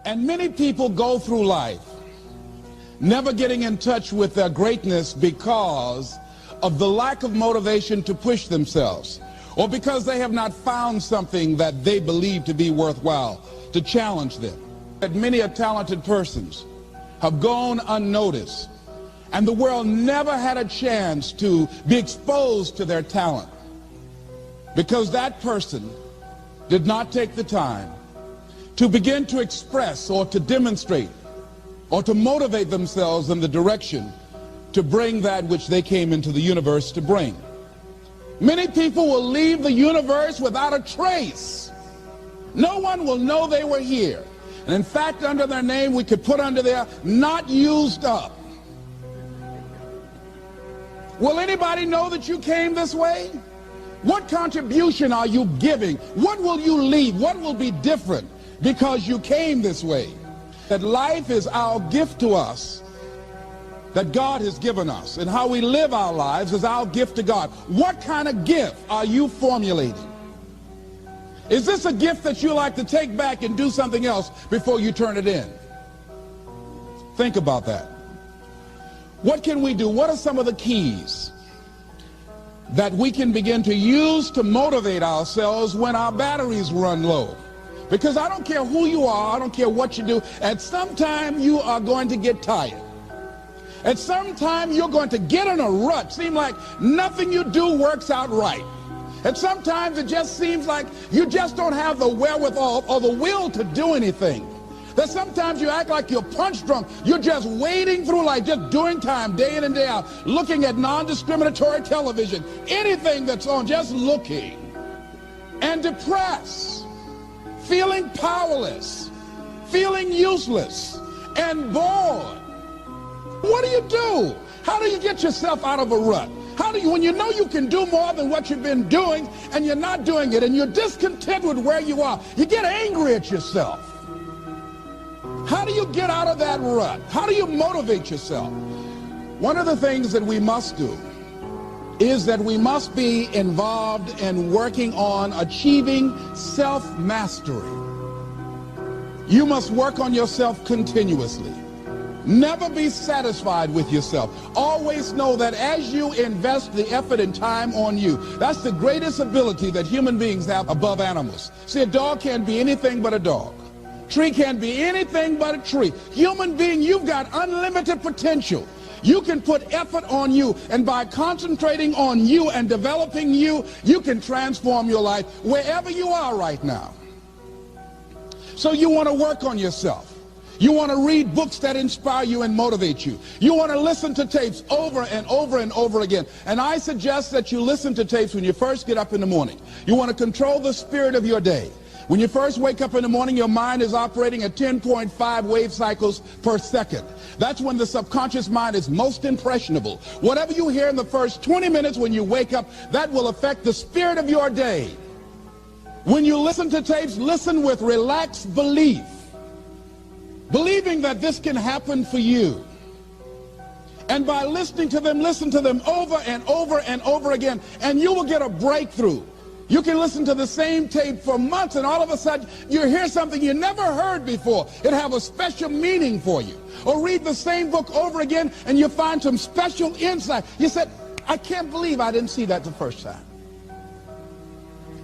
And many people go through life never getting in touch with their greatness because of the lack of motivation to push themselves, or because they have not found something that they believe to be worthwhile to challenge them. That many talented persons have gone unnoticed, and the world never had a chance to be exposed to their talent because that person did not take the time to begin to express or to demonstrate or to motivate themselves in the direction to bring that which they came into the universe to bring. Many people will leave the universe without a trace. No one will know they were here. And in fact, under their name, we could put under there, not used up. Will anybody know that you came this way? What contribution are you giving? What will you leave? What will be different because you came this way? That life is our gift to us, that God has given us, and how we live our lives is our gift to God. What kind of gift are you formulating? Is this a gift that you like to take back and do something else before you turn it in? Think about that. What can we do? What are some of the keys that we can begin to use to motivate ourselves when our batteries run low? Because I don't care who you are, I don't care what you do, at some time you are going to get tired. At some time you're going to get in a rut. Seem like nothing you do works out right. And sometimes it just seems like you just don't have the wherewithal or the will to do anything. That sometimes you act like you're punch drunk. You're just wading through life, just doing time day in and day out, looking at non-discriminatory television, anything that's on, just looking. And depressed, feeling powerless, feeling useless, and bored. What do you do? How do you get yourself out of a rut? How do you, when you know you can do more than what you've been doing and you're not doing it and you're discontent with where you are, you get angry at yourself. How do you get out of that rut? How do you motivate yourself? One of the things that we must do is that we must be involved in working on achieving self-mastery. You must work on yourself continuously. Never be satisfied with yourself. Always know that as you invest the effort and time on you, that's the greatest ability that human beings have above animals. See, a dog can't be anything but a dog. Tree can't be anything but a tree. Human being, you've got unlimited potential. You can put effort on you, and by concentrating on you and developing you, you can transform your life wherever you are right now. So you want to work on yourself. You want to read books that inspire you and motivate you. You want to listen to tapes over and over and over again. And I suggest that you listen to tapes when you first get up in the morning. You want to control the spirit of your day. When you first wake up in the morning, your mind is operating at 10.5 wave cycles per second. That's when the subconscious mind is most impressionable. Whatever you hear in the first 20 minutes when you wake up, that will affect the spirit of your day. When you listen to tapes, listen with relaxed belief. Believing that this can happen for you. And by listening to them, listen to them over and over and over again, and you will get a breakthrough. You can listen to the same tape for months, and all of a sudden you hear something you never heard before. It have a special meaning for you. Or read the same book over again, and you find some special insight. You said, I can't believe I didn't see that the first time.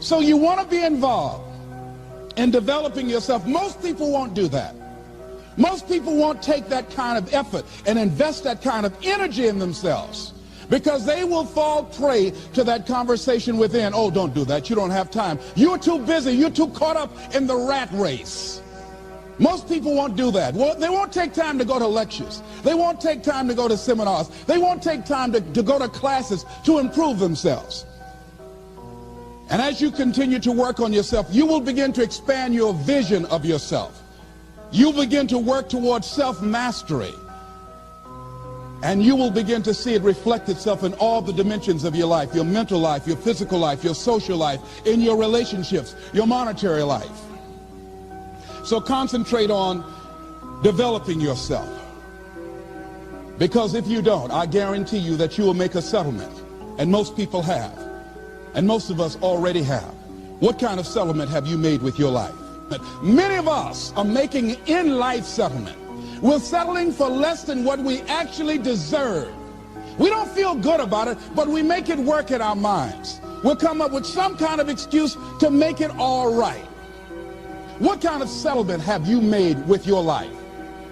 So you want to be involved in developing yourself. Most people won't do that. Most people won't take that kind of effort and invest that kind of energy in themselves because they will fall prey to that conversation within. Oh, don't do that. You don't have time. You're too busy. You're too caught up in the rat race. Most people won't do that. Well, they won't take time to go to lectures. They won't take time to go to seminars. They won't take time to go to classes to improve themselves. And as you continue to work on yourself, you will begin to expand your vision of yourself. You begin to work towards self-mastery, and you will begin to see it reflect itself in all the dimensions of your life, your mental life, your physical life, your social life, in your relationships, your monetary life. So concentrate on developing yourself, because if you don't, I guarantee you that you will make a settlement, and most people have, and most of us already have. What kind of settlement have you made with your life? Many of us are making in-life settlement. We're settling for less than what we actually deserve. We don't feel good about it, but we make it work in our minds. We'll come up with some kind of excuse to make it all right. What kind of settlement have you made with your life?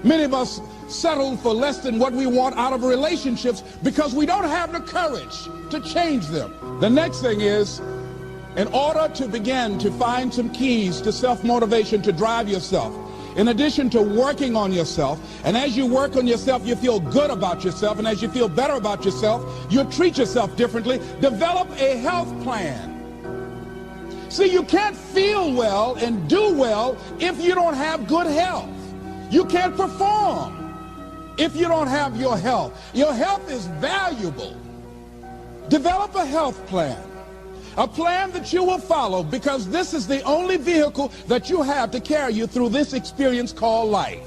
Many of us settle for less than what we want out of relationships because we don't have the courage to change them. The next thing is, in order to begin to find some keys to self-motivation to drive yourself, in addition to working on yourself, and as you work on yourself, you feel good about yourself, and as you feel better about yourself, you treat yourself differently. Develop a health plan. See, you can't feel well and do well if you don't have good health. You can't perform if you don't have your health. Your health is valuable. Develop a health plan. A plan that you will follow, because this is the only vehicle that you have to carry you through this experience called life.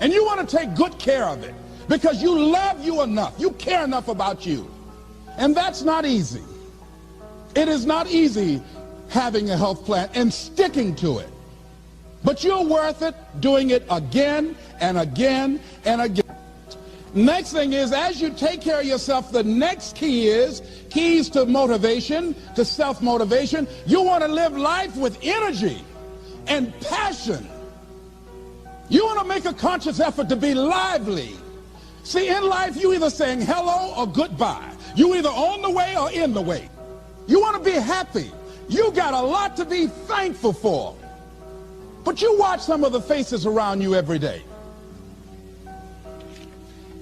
And you want to take good care of it because you love you enough. You care enough about you. And that's not easy. It is not easy having a health plan and sticking to it. But you're worth it doing it again and again and again. Next thing is, as you take care of yourself, the next key is keys to motivation, to self-motivation. You want to live life with energy and passion. You want to make a conscious effort to be lively. See, in life, you either saying hello or goodbye. You either on the way or in the way. You want to be happy. You got a lot to be thankful for. But you watch some of the faces around you every day.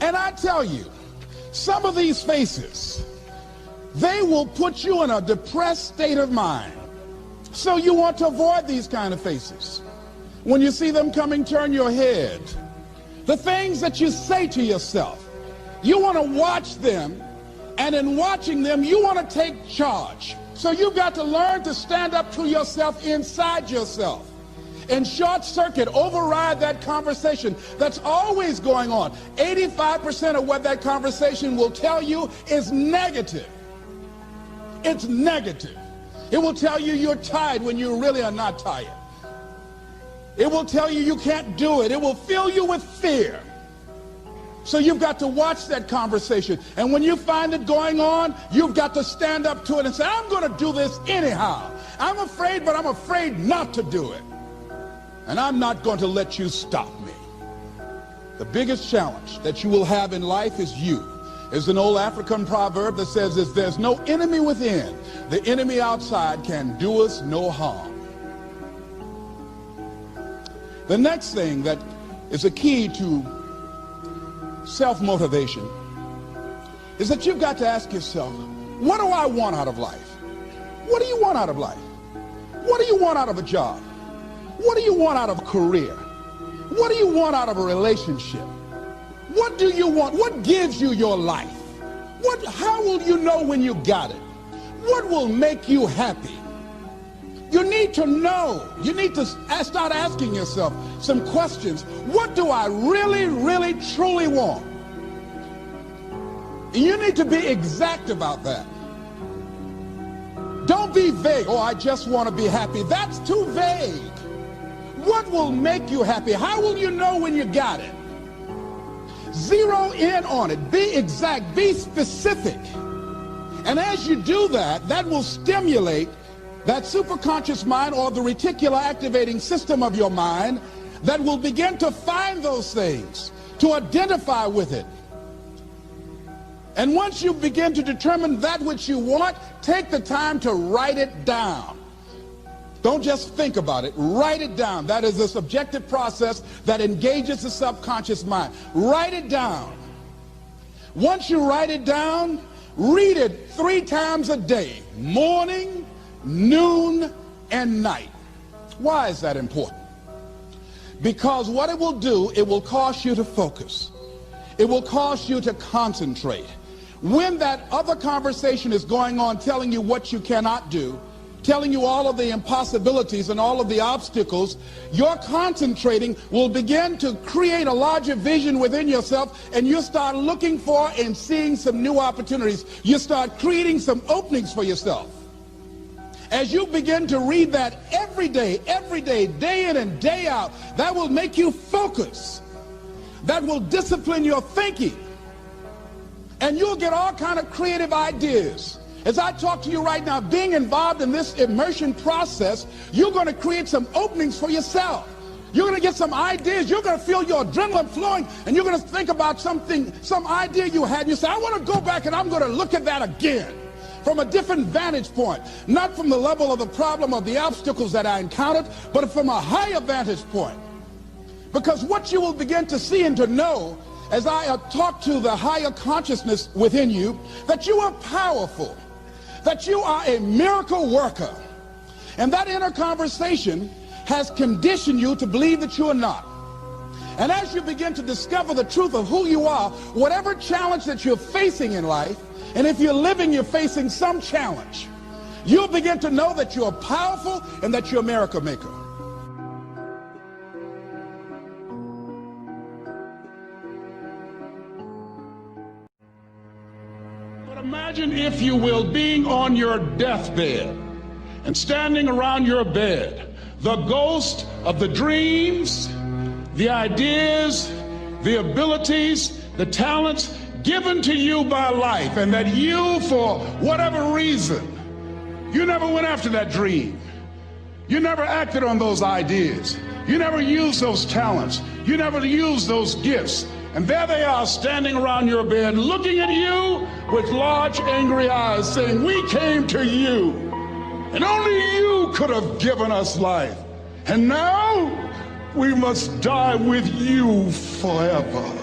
And I tell you, some of these faces, they will put you in a depressed state of mind. So you want to avoid these kind of faces. When you see them coming, turn your head. The things that you say to yourself, you want to watch them, and in watching them, you want to take charge. So you've got to learn to stand up to yourself inside yourself. And short circuit, override that conversation that's always going on. 85% of what that conversation will tell you is negative. It's negative. It will tell you you're tired when you really are not tired. It will tell you you can't do it. It will fill you with fear. So you've got to watch that conversation. And when you find it going on, you've got to stand up to it and say, I'm going to do this anyhow. I'm afraid, but I'm afraid not to do it. And I'm not going to let you stop me. The biggest challenge that you will have in life is you. There's an old African proverb that says this: there's no enemy within. The enemy outside can do us no harm. The next thing that is a key to self-motivation is that you've got to ask yourself, what do I want out of life? What do you want out of life? What do you want out of a job? What do you want out of a career? What do you want out of a relationship? What do you want? What gives you your life? How will you know when you got it? What will make you happy? You need to know. You need to start asking yourself some questions. What do I really, really, truly want? And you need to be exact about that. Don't be vague. Oh, I just want to be happy. That's too vague. What will make you happy? How will you know when you got it? Zero in on it. Be exact. Be specific. And as you do that, that will stimulate that superconscious mind, or the reticular activating system of your mind, that will begin to find those things, to identify with it. And once you begin to determine that which you want, take the time to write it down. Don't just think about it. Write it down. That is a subjective process that engages the subconscious mind. Write it down. Once you write it down, read it 3 times a day: morning, noon, and night. Why is that important? Because what it will do, it will cause you to focus. It will cause you to concentrate. When that other conversation is going on telling you what you cannot do, telling you all of the impossibilities and all of the obstacles, your concentrating will begin to create a larger vision within yourself, and you'll start looking for and seeing some new opportunities. You start creating some openings for yourself. As you begin to read that every day, day in and day out, that will make you focus. That will discipline your thinking. And you'll get all kind of creative ideas. As I talk to you right now, being involved in this immersion process, you're going to create some openings for yourself. You're going to get some ideas. You're going to feel your adrenaline flowing, and you're going to think about something, some idea you had. You say, I want to go back and I'm going to look at that again from a different vantage point, not from the level of the problem or the obstacles that I encountered, but from a higher vantage point. Because what you will begin to see and to know as I talk to the higher consciousness within you, that you are powerful, that you are a miracle worker. And that inner conversation has conditioned you to believe that you are not. And as you begin to discover the truth of who you are, whatever challenge that you're facing in life, and if you're living, you're facing some challenge, you'll begin to know that you're powerful and that you're a miracle maker. But imagine, if you will, being on your deathbed and standing around your bed, the ghost of the dreams, the ideas, the abilities, the talents given to you by life, and that you, for whatever reason, you never went after that dream. You never acted on those ideas. You never used those talents. You never used those gifts. And there they are standing around your bed looking at you with large angry eyes saying, we came to you and only you could have given us life. And now we must die with you forever.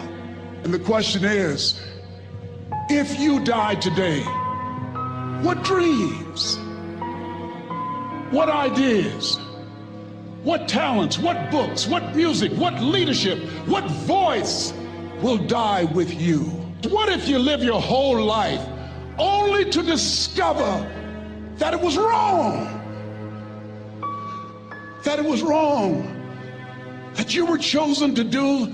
And the question is, if you died today, what dreams, what ideas, what talents, what books, what music, what leadership, what voice will die with you? What if you live your whole life only to discover that it was wrong? That it was wrong, that you were chosen to do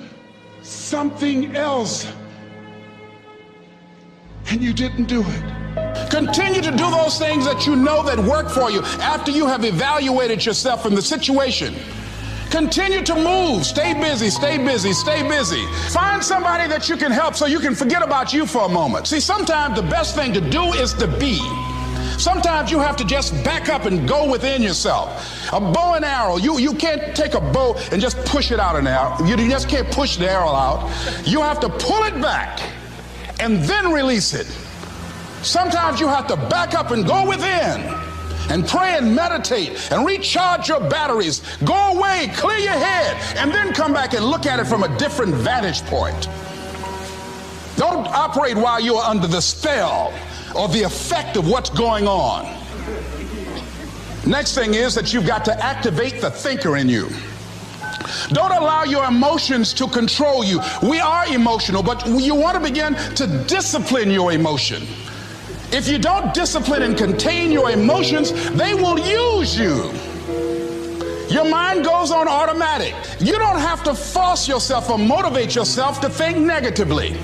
something else and you didn't do it. Continue to do those things that you know that work for you after you have evaluated yourself in the situation. Continue to move. Stay busy, stay busy, stay busy. Find somebody that you can help so you can forget about you for a moment. See, sometimes the best thing to do is to be. Sometimes you have to just back up and go within yourself. A bow and arrow, you can't take a bow and just push it out an arrow. You just can't push the arrow out. You have to pull it back and then release it. Sometimes you have to back up and go within and pray and meditate and recharge your batteries. Go away, clear your head, and then come back and look at it from a different vantage point. Don't operate while you're under the spell or the effect of what's going on. Next thing is that you've got to activate the thinker in you. Don't allow your emotions to control you. We are emotional, but you want to begin to discipline your emotion. If you don't discipline and contain your emotions, they will use you. Your mind goes on automatic. You don't have to force yourself or motivate yourself to think negatively,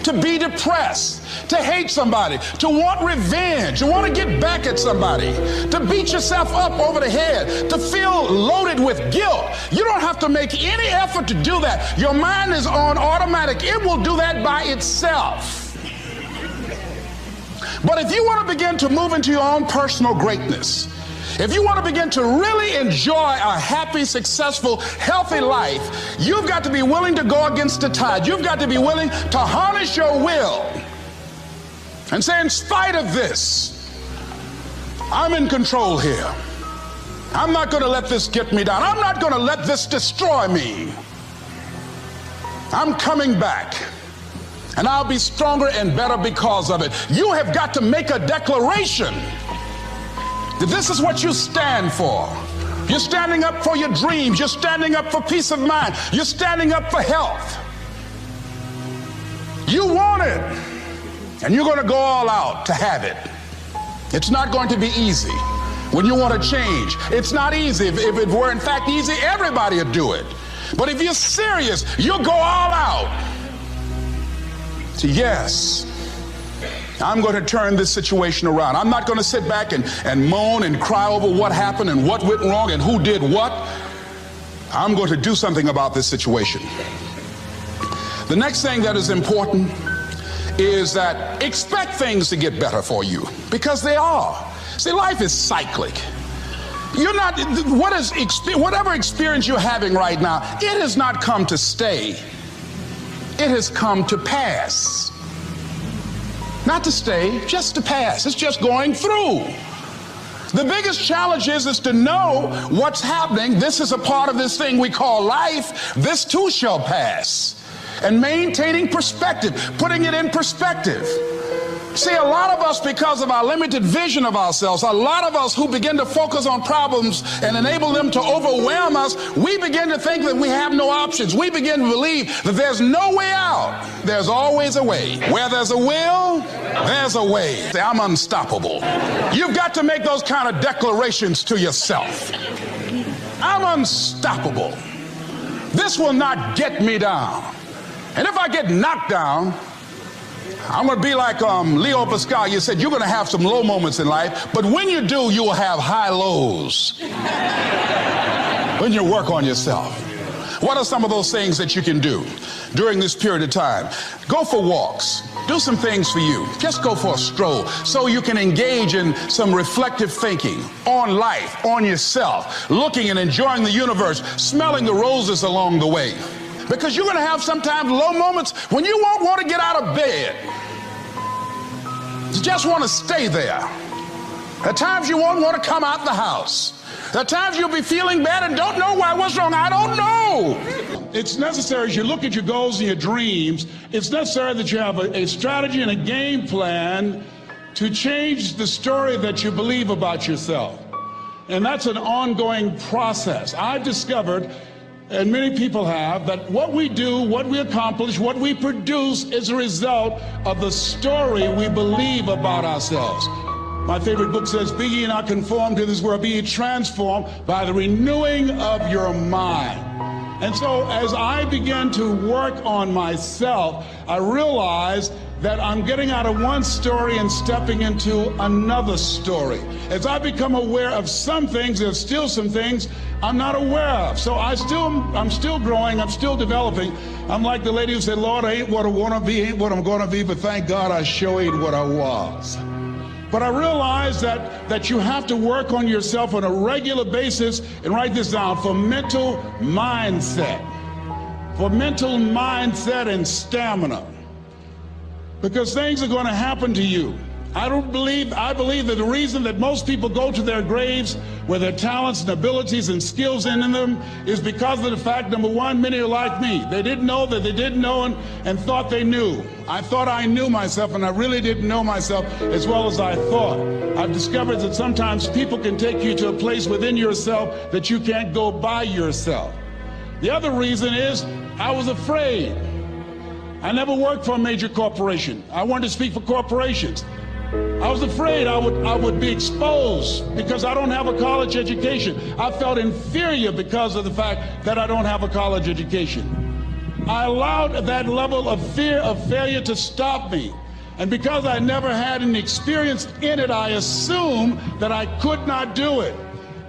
to be depressed, to hate somebody, to want revenge, to want to get back at somebody, to beat yourself up over the head, to feel loaded with guilt. You don't have to make any effort to do that. Your mind is on automatic. It will do that by itself. But if you want to begin to move into your own personal greatness, if you want to begin to really enjoy a happy, successful, healthy life, you've got to be willing to go against the tide. You've got to be willing to harness your will and say, in spite of this, I'm in control here. I'm not going to let this get me down. I'm not going to let this destroy me. I'm coming back. And I'll be stronger and better because of it. You have got to make a declaration that this is what you stand for. You're standing up for your dreams. You're standing up for peace of mind. You're standing up for health. You want it, and you're going to go all out to have it. It's not going to be easy when you want to change. It's not easy. If it were in fact easy, everybody would do it. But if you're serious, you'll go all out. So yes, I'm going to turn this situation around. I'm not going to sit back and moan and cry over what happened and what went wrong and who did what. I'm going to do something about this situation. The next thing that is important is that expect things to get better for you, because they are. See, life is cyclic. You're not, whatever experience you're having right now, it has not come to stay. It has come to pass. Not to stay, just to pass. It's just going through. The biggest challenge is to know what's happening. This is a part of this thing we call life. This too shall pass. And maintaining perspective, putting it in perspective. See, a lot of us, because of our limited vision of ourselves, a lot of us who begin to focus on problems and enable them to overwhelm us, we begin to think that we have no options. We begin to believe that there's no way out. There's always a way. Where there's a will, there's a way. Say, I'm unstoppable. You've got to make those kind of declarations to yourself. I'm unstoppable. This will not get me down. And if I get knocked down, I'm going to be like Leo Pascal. You said you're going to have some low moments in life, but when you do, you will have high lows when you work on yourself. What are some of those things that you can do during this period of time? Go for walks. Do some things for you. Just go for a stroll so you can engage in some reflective thinking on life, on yourself, looking and enjoying the universe, smelling the roses along the way. Because you're going to have sometimes low moments when you won't want to get out of bed. You just want to stay there. At times you won't want to come out the house. At times you'll be feeling bad and don't know why. What's wrong? I don't know. It's necessary as you look at your goals and your dreams, it's necessary that you have a strategy and a game plan to change the story that you believe about yourself. And that's an ongoing process. I've discovered, and many people have, that what we do, what we accomplish, what we produce is a result of the story we believe about ourselves. My favorite book says, be ye not conformed to this world, be ye transformed by the renewing of your mind. And so as I began to work on myself, I realized that I'm getting out of one story and stepping into another story. As I become aware of some things, there's still some things I'm not aware of. So I'm still growing, I'm still developing. I'm like the lady who said, Lord, I ain't what I want to be, ain't what I'm going to be, but thank God I sure ain't what I was. But I realize that you have to work on yourself on a regular basis, and write this down, for mental mindset. For mental mindset and stamina. Because things are going to happen to you. I believe that the reason that most people go to their graves with their talents and abilities and skills in them is because of the fact, number one, many are like me. They didn't know that they didn't know and thought they knew. I thought I knew myself, and I really didn't know myself as well as I thought. I've discovered that sometimes people can take you to a place within yourself that you can't go by yourself. The other reason is I was afraid. I never worked for a major corporation. I wanted to speak for corporations. I was afraid I would be exposed because I don't have a college education. I felt inferior because of the fact that I don't have a college education. I allowed that level of fear of failure to stop me. And because I never had any experience in it, I assumed that I could not do it.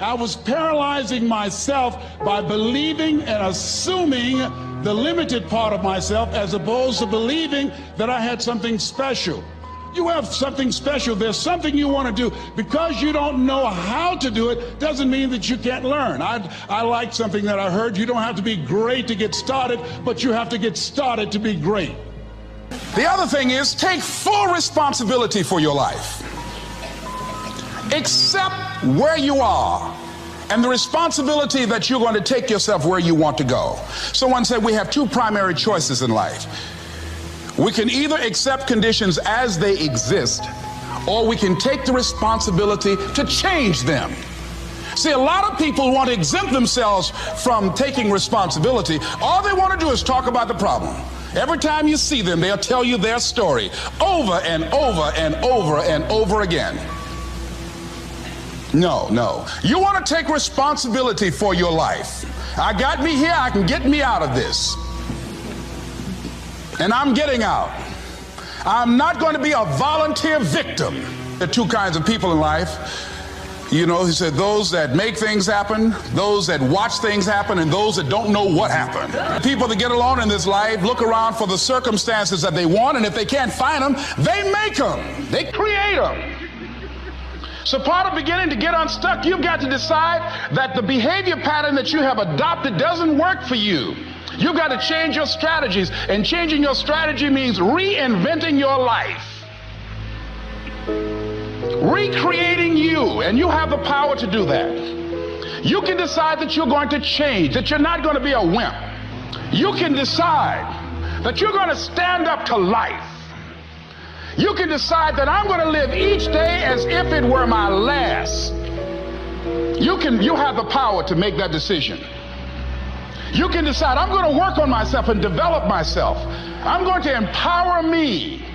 I was paralyzing myself by believing and assuming the limited part of myself as opposed to believing that I had something special. You have something special. There's something you want to do. Because you don't know how to do it doesn't mean that you can't learn. I like something that I heard. You don't have to be great to get started, but you have to get started to be great. The other thing is take full responsibility for your life. Accept where you are and the responsibility that you're going to take yourself where you want to go. Someone said we have two primary choices in life. We can either accept conditions as they exist, or we can take the responsibility to change them. See, a lot of people want to exempt themselves from taking responsibility. All they want to do is talk about the problem. Every time you see them, they'll tell you their story over and over and over and over again. No. You want to take responsibility for your life. I got me here, I can get me out of this. And I'm getting out. I'm not going to be a volunteer victim. There are two kinds of people in life. You know, he said, those that make things happen, those that watch things happen, and those that don't know what happened. People that get along in this life look around for the circumstances that they want, and if they can't find them, they make them. They create them. So part of beginning to get unstuck, you've got to decide that the behavior pattern that you have adopted doesn't work for you. You've got to change your strategies, and changing your strategy means reinventing your life. Recreating you, and you have the power to do that. You can decide that you're going to change, that you're not going to be a wimp. You can decide that you're going to stand up to life. You can decide that I'm going to live each day as if it were my last. You have the power to make that decision. You can decide I'm going to work on myself and develop myself. I'm going to empower me.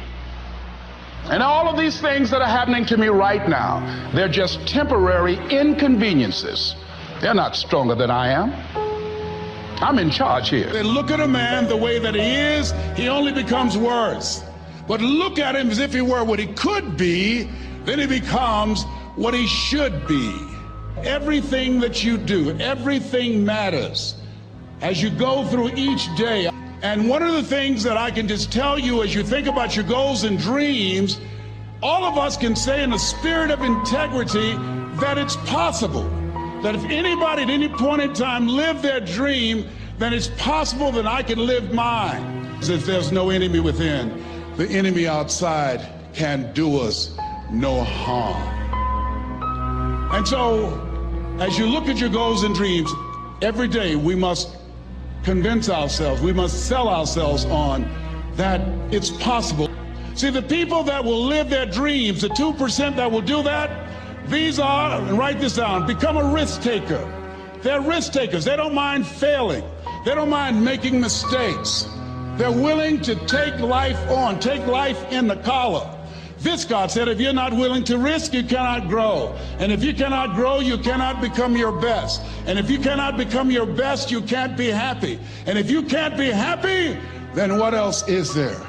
And all of these things that are happening to me right now, they're just temporary inconveniences. They're not stronger than I am. I'm in charge here. They look at a man the way that he is, he only becomes worse. But look at him as if he were what he could be, then he becomes what he should be. Everything that you do, everything matters as you go through each day. And one of the things that I can just tell you as you think about your goals and dreams, all of us can say in a spirit of integrity that it's possible. That if anybody at any point in time lived their dream, then it's possible that I can live mine. If there's no enemy within, the enemy outside can do us no harm. And so, as you look at your goals and dreams, every day we must convince ourselves, we must sell ourselves on that it's possible. See, the people that will live their dreams, the 2% that will do that, these are, and write this down, become a risk taker. They're risk takers. They don't mind failing. They don't mind making mistakes. They're willing to take life on, take life in the collar. Viscott said, if you're not willing to risk, you cannot grow. And if you cannot grow, you cannot become your best. And if you cannot become your best, you can't be happy. And if you can't be happy, then what else is there?